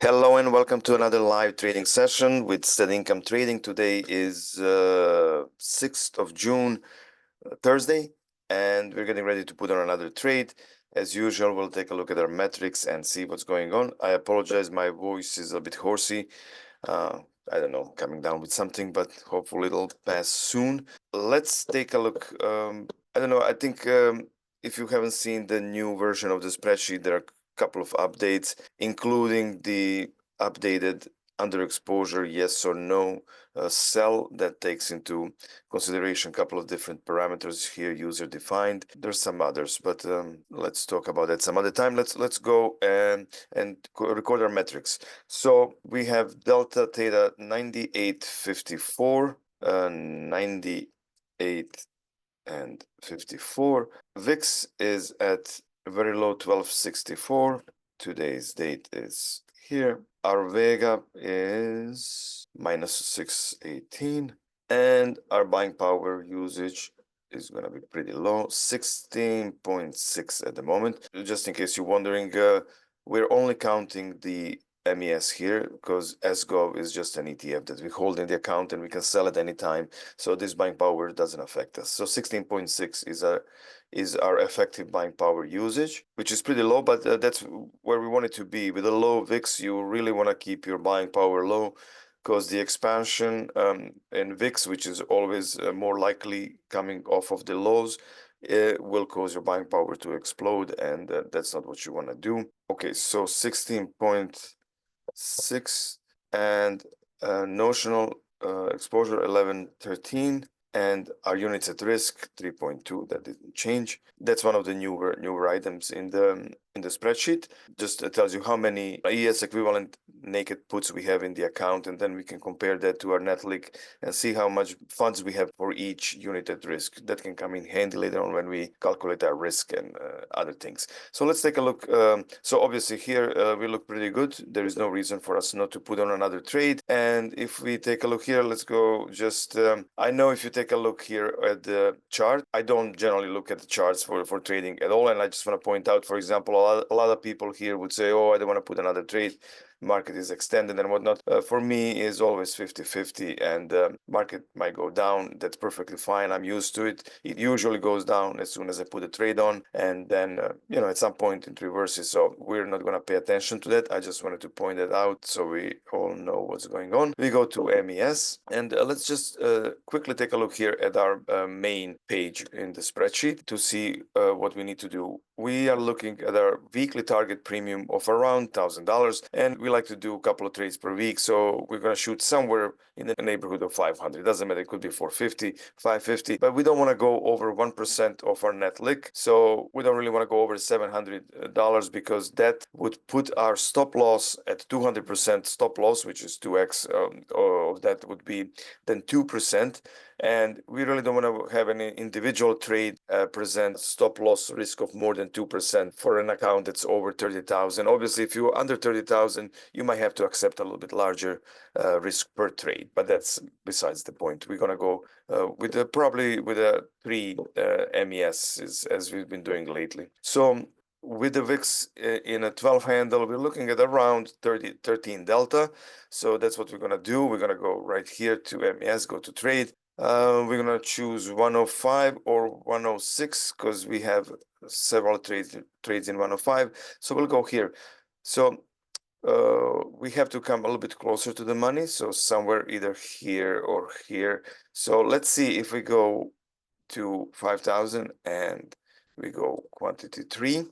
Hello and welcome to another live trading session with Steady Income Trading. Today is 6th of June, Thursday, and we're getting ready to put on another trade. As usual, we'll take a look at our metrics and see what's going on. I apologize, my voice is a bit hoarse. I don't know, coming down with something, but hopefully it'll pass soon. Let's take a look. I don't know, I think if you haven't seen the new version of the spreadsheet, there are couple of updates, including the updated underexposure yes or no cell that takes into consideration a couple of different parameters here, user defined. There's some others, but let's talk about that some other time. Let's go and record our metrics. So we have delta theta 98.54, 98 and 54. VIX is at very low 1264. Today's date is here. Our Vega is minus 618, and our buying power usage is going to be pretty low, 16.6 at the moment. Just in case you're wondering, we're only counting the MES here because SGOV is just an ETF that we hold in the account and we can sell at any time. So this buying power doesn't affect us. So 16.6 is our effective buying power usage, which is pretty low, but that's where we want it to be. With a low VIX, you really want to keep your buying power low because the expansion in VIX, which is always more likely coming off of the lows, it will cause your buying power to explode, and that's not what you want to do. Okay, so 16.6 and notional exposure 1113, and our units at risk 3.2. That didn't change. That's one of the newer items in the spreadsheet. Just tells you how many ES equivalent naked puts we have in the account, and then we can compare that to our Netlick and see how much funds we have for each unit at risk. That can come in handy later on when we calculate our risk and other things. So let's take a look. So obviously here we look pretty good. There is no reason for us not to put on another trade. And if we take a look here, let's go just, I know if you take a look here at the chart, I don't generally look at the charts for trading at all. And I just want to point out, for example, a lot of people here would say, oh, I don't want to put another trade. Market is extended and whatnot. For me is always 50-50, and market might go down. That's perfectly fine. I'm used to it. It usually goes down as soon as I put a trade on, and then at some point it reverses. So we're not going to pay attention to that. I just wanted to point that out so we all know what's going on. We go to MES, and let's just quickly take a look here at our main page in the spreadsheet to see what we need to do. We are looking at our weekly target premium of around $1,000, and we like to do a couple of trades per week. So we're going to shoot somewhere in the neighborhood of 500. It doesn't matter. It could be 450, 550, but we don't want to go over 1% of our net lick. So we don't really want to go over $700 because that would put our stop loss at 200% stop loss, which is 2x of that would be then 2%. And we really don't want to have any individual trade present stop loss risk of more than 2% for an account that's over 30,000. Obviously, if you're under 30,000, you might have to accept a little bit larger risk per trade, but that's besides the point. We're going to go probably with a 3 MES as we've been doing lately. So with the VIX in a 12 handle, we're looking at around 13 delta. So that's what we're going to do. We're going to go right here to MES, go to trade. We're going to choose 105 or 106 because we have several trades in 105. So we'll go here. So we have to come a little bit closer to the money. So somewhere either here or here. So let's see if we go to 5,000 and we go quantity 3.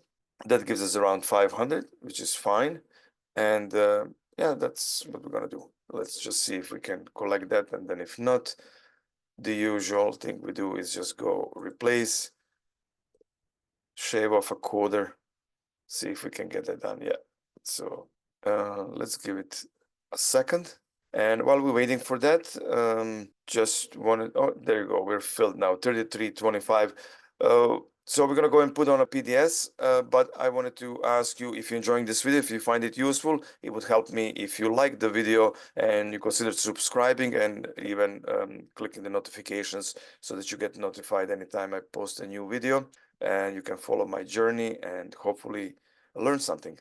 That gives us around 500, which is fine. And yeah, that's what we're going to do. Let's just see if we can collect that. And then if not, the usual thing we do is just go replace, shave off a quarter, see if we can get that done. Yeah. So let's give it a second. And while we're waiting for that, just wanted, oh, there you go. We're filled now, 33.25. So we're going to go and put on a PDS, but I wanted to ask you if you're enjoying this video, if you find it useful, it would help me if you like the video and you consider subscribing and even clicking the notifications so that you get notified anytime I post a new video, and you can follow my journey and hopefully learn something.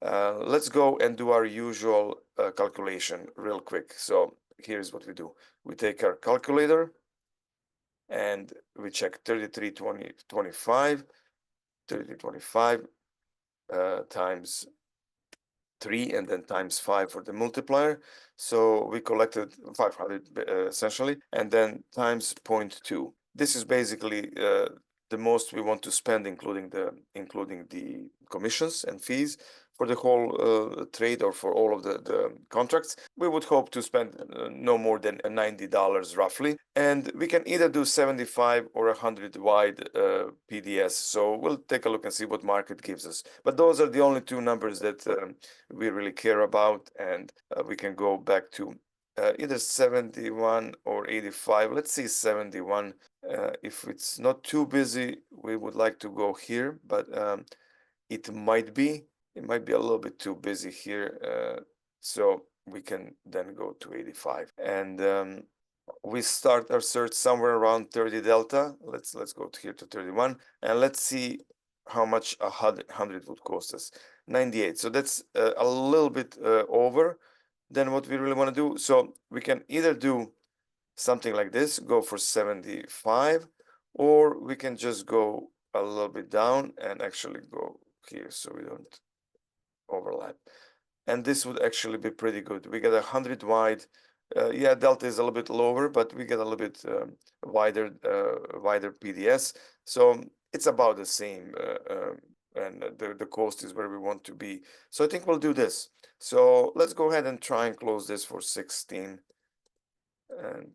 Let's go and do our usual calculation real quick. So here's what we do. We take our calculator and we check 33.25 times 3 and then times 5 for the multiplier. So we collected 500 essentially, and then times 0.2. This is basically the most we want to spend, including the commissions and fees for the whole trade, or for all of the contracts. We would hope to spend no more than $90 roughly, and we can either do 75 or 100 wide PDS. So we'll take a look and see what market gives us. But those are the only two numbers that we really care about, and we can go back to either 71 or 85. Let's see 71. If it's not too busy, we would like to go here, but it might be a little bit too busy here, so we can then go to 85, and we start our search somewhere around 30 delta. Let's go here to 31, and let's see how much 100 would cost us. 98. So that's a little bit over than what we really want to do. So we can either do something like this, go for 75, or we can just go a little bit down and actually go here so we don't overlap. And this would actually be pretty good. We get 100 wide. Yeah, delta is a little bit lower, but we get a little bit wider PDS. So it's about the same, and the cost is where we want to be. So I think we'll do this. So let's go ahead and try and close this for 16. And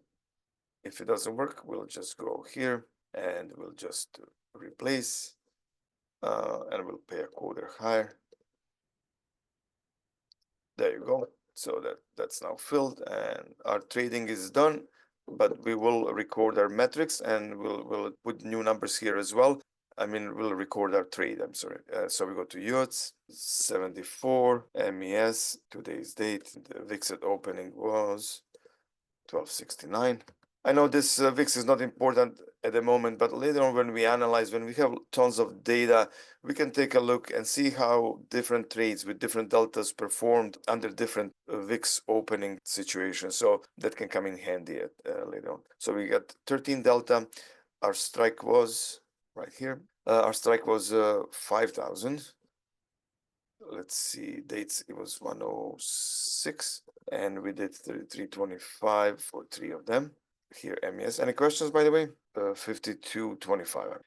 if it doesn't work, we'll just go here and we'll just replace, and we'll pay a quarter higher. There you go. So that's now filled, and our trading is done. But we will record our metrics, and we'll put new numbers here as well. I mean, we'll record our trade. I'm sorry. So we go to UTS 74 MES. Today's date. The VIX at opening was 1269. I know this VIX is not important at the moment, but later on when we analyze, when we have tons of data, we can take a look and see how different trades with different deltas performed under different VIX opening situations. So that can come in handy later on. So we got 13 delta. Our strike was right here. Our strike was 5,000. Let's see, dates, it was 106, and we did 33.25 for 3 of them. Here, MES. Any questions, by the way? 52.25.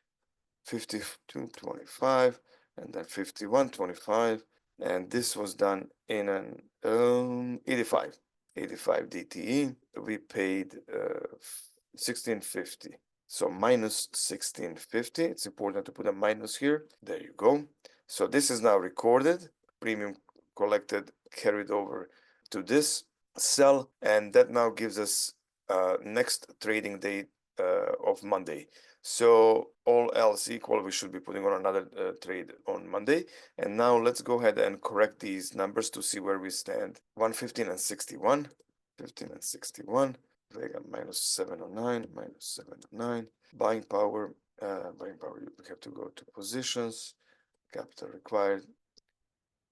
52.25, and then 51.25, and this was done in an 85 DTE. We paid 1650. So minus 1650. It's important to put a minus here. There you go. So this is now recorded, premium collected, carried over to this cell, and that now gives us next trading date of Monday. So all else equal, we should be putting on another trade on Monday. And now let's go ahead and correct these numbers to see where we stand. 115 and 61, 15 and 61. Vega minus 709, minus 709. Buying power, we have to go to positions, capital required,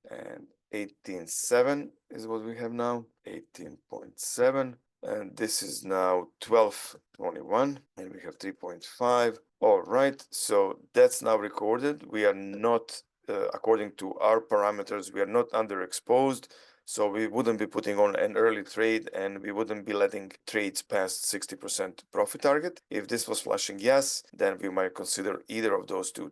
and 18.7 is what we have now, 18.7, and this is now 12.21, and we have 3.5. All right, so that's now recorded. We are not, according to our parameters, we are not underexposed. So we wouldn't be putting on an early trade, and we wouldn't be letting trades past 60% profit target. If this was flashing yes, then we might consider either of those two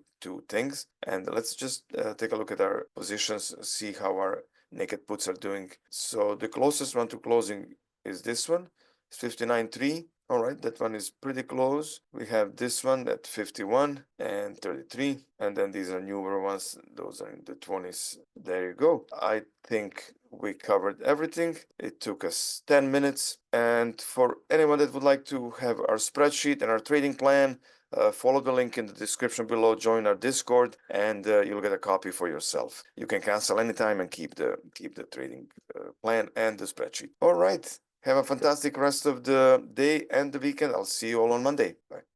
things. And let's just take a look at our positions, see how our naked puts are doing. So the closest one to closing is this one. It's 59.3. All right, that one is pretty close. We have this one at 51 and 33, and then these are newer ones. Those are in the 20s. There you go. I think we covered everything. It took us 10 minutes. And for anyone that would like to have our spreadsheet and our trading plan, follow the link in the description below, join our Discord, and you'll get a copy for yourself. You can cancel anytime and keep the trading plan and the spreadsheet. All right. Have a fantastic rest of the day and the weekend. I'll see you all on Monday. Bye.